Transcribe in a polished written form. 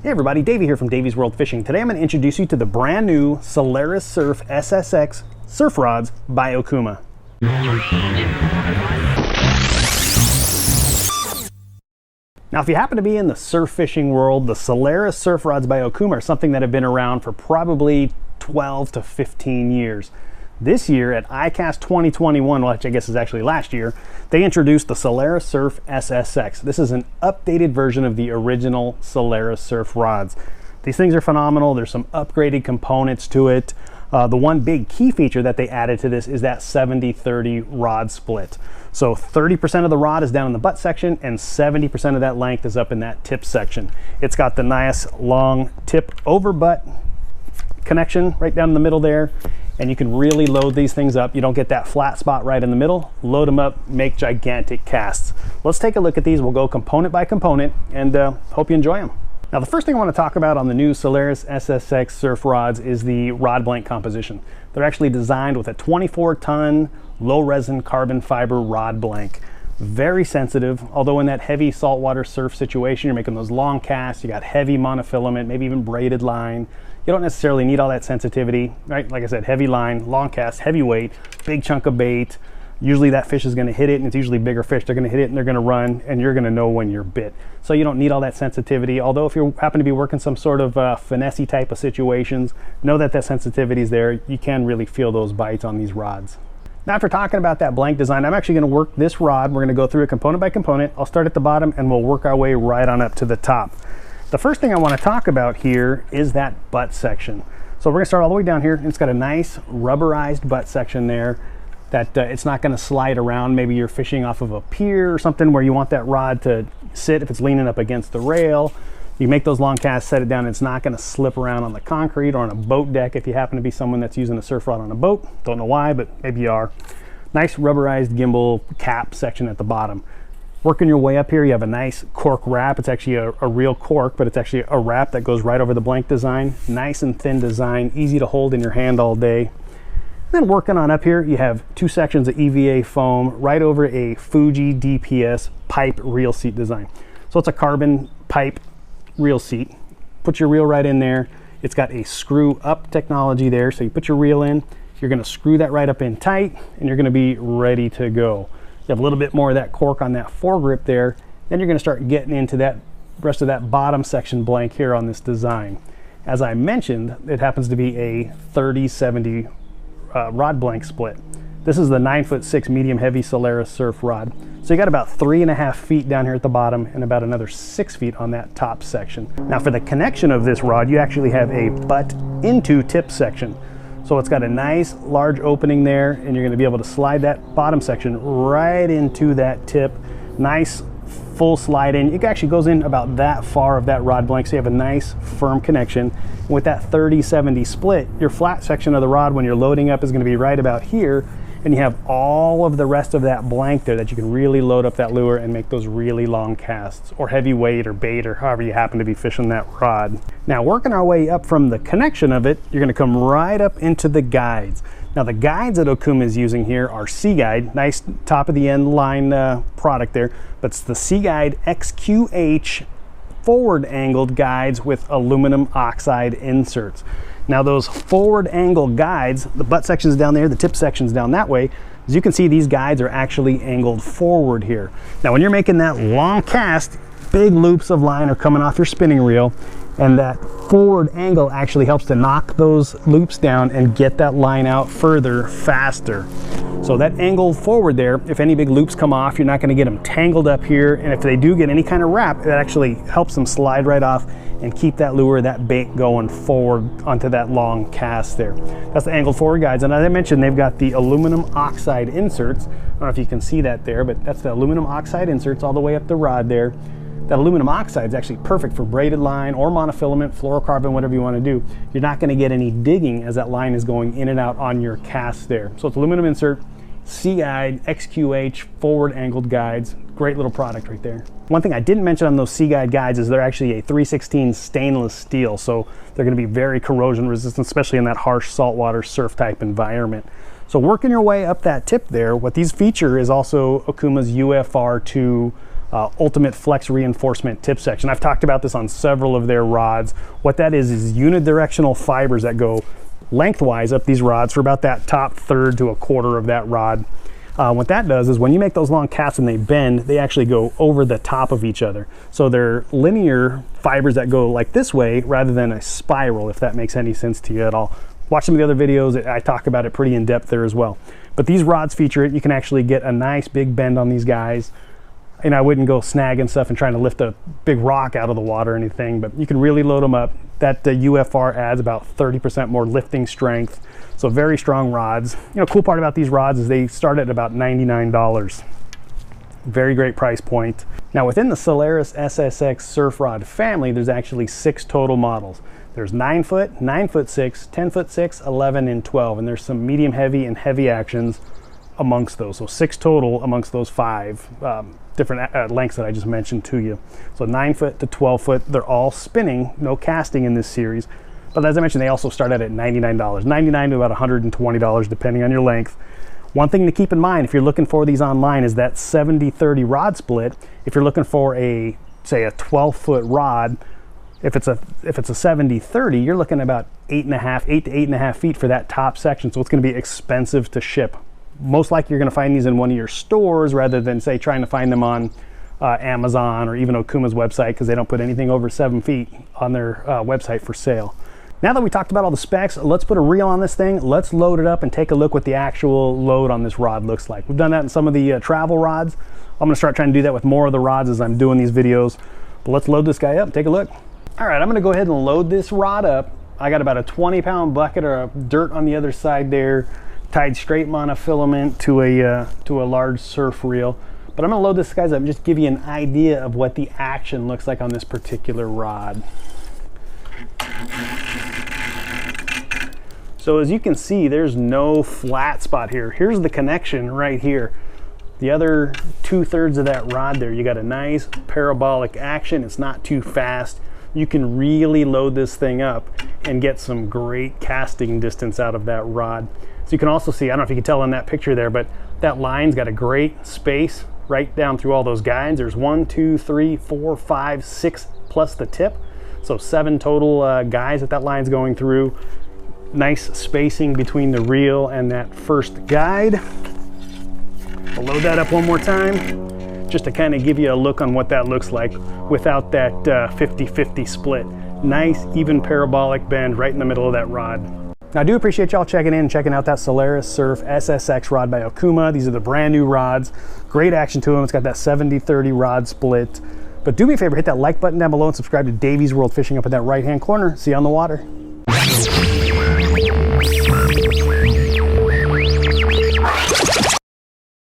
Hey everybody, Davey here from Davey's World Fishing. Today I'm going to introduce you to the brand new Solaris Surf SSX Surf Rods by Okuma. Now if you happen to be in the surf fishing world, the Solaris Surf Rods by Okuma are something that have been around for probably 12 to 15 years. This year at ICAST 2021, which I guess is actually last year, they introduced the Solaris Surf SSX. This is an updated version of the original Solaris Surf Rods. These things are phenomenal. There's some upgraded components to it. The one big key feature that they added to this is that 70-30 rod split. So 30% of the rod is down in the butt section and 70% of that length is up in that tip section. It's got the nice long tip over butt connection right down in the middle there, and you can really load these things up. You don't get that flat spot right in the middle. Load them up, make gigantic casts. Let's take a look at these. We'll go component by component and hope you enjoy them. Now the first thing I want to talk about on the new Solaris SSX Surf Rods is the rod blank composition. They're actually designed with a 24-ton low resin carbon fiber rod blank. Very sensitive, although in that heavy saltwater surf situation, you're making those long casts, you got heavy monofilament, maybe even braided line. You don't necessarily need all that sensitivity, right? Like I said, heavy line, long cast, heavy weight, big chunk of bait. Usually that fish is gonna hit it, and it's usually bigger fish. They're gonna hit it and they're gonna run, and you're gonna know when you're bit. So you don't need all that sensitivity. Although if you happen to be working some sort of finesse type of situations, know that that sensitivity is there. You can really feel those bites on these rods. Now after talking about that blank design, I'm actually gonna work this rod. We're gonna go through it component by component. I'll start at the bottom and we'll work our way right on up to the top. The first thing I want to talk about here is that butt section. So we're going to start all the way down here. It's got a nice rubberized butt section there that it's not going to slide around. Maybe you're fishing off of a pier or something where you want that rod to sit if it's leaning up against the rail. You make those long casts, set it down, and it's not going to slip around on the concrete or on a boat deck if you happen to be someone that's using a surf rod on a boat. Don't know why, but maybe you are. Nice rubberized gimbal cap section at the bottom. Working your way up here, you have a nice cork wrap. It's actually a real cork, but it's actually a wrap that goes right over the blank design. Nice and thin design, easy to hold in your hand all day. And then working on up here, you have two sections of EVA foam right over a Fuji DPS pipe reel seat design. So it's a carbon pipe reel seat. Put your reel right in there. It's got a screw up technology there. So you put your reel in, you're gonna screw that right up in tight, and you're gonna be ready to go. You have a little bit more of that cork on that foregrip there. Then you're going to start getting into that rest of that bottom section blank here on this design. As I mentioned, it happens to be a 30-70 rod blank split. This is the 9'6" medium heavy Solaris Surf Rod. So you got about 3.5 feet down here at the bottom and about another 6 feet on that top section. Now for the connection of this rod, you actually have a butt into tip section. So it's got a nice large opening there, and you're going to be able to slide that bottom section right into that tip. Nice full slide in. It actually goes in about that far of that rod blank, so you have a nice firm connection. With that 30-70 split, your flat section of the rod when you're loading up is going to be right about here, and you have all of the rest of that blank there that you can really load up that lure and make those really long casts, or heavy weight or bait, or however you happen to be fishing that rod. Now working our way up from the connection of it, you're going to come right up into the guides. Now the guides that Okuma is using here are Seaguide, nice top of the end line product there, but it's the Seaguide XQH forward angled guides with aluminum oxide inserts. Now those forward angle guides, the butt section's down there, the tip section's down that way. As you can see, these guides are actually angled forward here. Now when you're making that long cast, big loops of line are coming off your spinning reel, and that forward angle actually helps to knock those loops down and get that line out further, faster. So that angle forward there, if any big loops come off, you're not going to get them tangled up here, and if they do get any kind of wrap, it actually helps them slide right off and keep that lure, that bait going forward onto that long cast there. That's the angled forward guides, and as I mentioned, they've got the aluminum oxide inserts. I don't know if you can see that there, but that's the aluminum oxide inserts all the way up the rod there. That aluminum oxide is actually perfect for braided line or monofilament, fluorocarbon, whatever you want to do. You're not going to get any digging as that line is going in and out on your cast there. So it's aluminum insert, Seaguide XQH forward angled guides. Great little product right there. One thing I didn't mention on those Seaguide guides is they're actually a 3/16 stainless steel, so they're going to be very corrosion resistant, especially in that harsh saltwater surf type environment. So working your way up that tip there, what these feature is also Okuma's UFR2 ultimate flex reinforcement tip section. I've talked about this on several of their rods. What that is unidirectional fibers that go lengthwise up these rods for about that top third to a quarter of that rod. What that does is when you make those long casts and they bend, they actually go over the top of each other. So they're linear fibers that go like this way rather than a spiral, if that makes any sense to you at all. Watch some of the other videos, I talk about it pretty in depth there as well. But these rods feature it. You can actually get a nice big bend on these guys. And I wouldn't go snagging stuff and trying to lift a big rock out of the water or anything, but you can really load them up. That UFR adds about 30% more lifting strength. So very strong rods. You know, cool part about these rods is they start at about $99. Very great price point. Now within the Solaris SSX Surf Rod family, there's actually 6 total models. There's 9 foot, 9 foot 6, 10 foot 6, 11, and 12. And there's some medium heavy and heavy actions amongst those. So 6 total amongst those 5 different lengths that I just mentioned to you. So 9 foot to 12 foot, they're all spinning, no casting in this series. But as I mentioned, they also start out at $99, $99 to about $120 depending on your length. One thing to keep in mind if you're looking for these online is that 70-30 rod split. If you're looking for a, say, a 12-foot rod, if it's a 70-30, you're looking at about 8 to 8.5 feet for that top section. So it's going to be expensive to ship. Most likely you're going to find these in one of your stores rather than, say, trying to find them on Amazon or even Okuma's website, because they don't put anything over 7 feet on their website for sale. Now that we talked about all the specs, let's put a reel on this thing. Let's load it up and take a look what the actual load on this rod looks like. We've done that in some of the travel rods. I'm going to start trying to do that with more of the rods as I'm doing these videos. But let's load this guy up and take a look. All right, I'm going to go ahead and load this rod up. I got about a 20-pound bucket of dirt on the other side there, tied straight monofilament to a large surf reel. But I'm going to load this guy up and just give you an idea of what the action looks like on this particular rod. So as you can see, there's no flat spot here. Here's the connection right here. The other 2/3 of that rod there, you got a nice parabolic action. It's not too fast. You can really load this thing up and get some great casting distance out of that rod. So you can also see, I don't know if you can tell in that picture there, but that line's got a great space right down through all those guides. There's 1, 2, 3, 4, 5, 6 plus the tip. So 7 total guides that line's going through. Nice spacing between the reel and that first guide. I'll load that up one more time just to kind of give you a look on what that looks like without that 50-50 split. Nice even parabolic bend right in the middle of that rod. Now I do appreciate y'all checking in and checking out that Solaris Surf SSX rod by Okuma. These are the brand new rods. Great action to them. It's got that 70-30 rod split. But do me a favor, hit that like button down below and subscribe to Davy's World Fishing up in that right hand corner. See you on the water.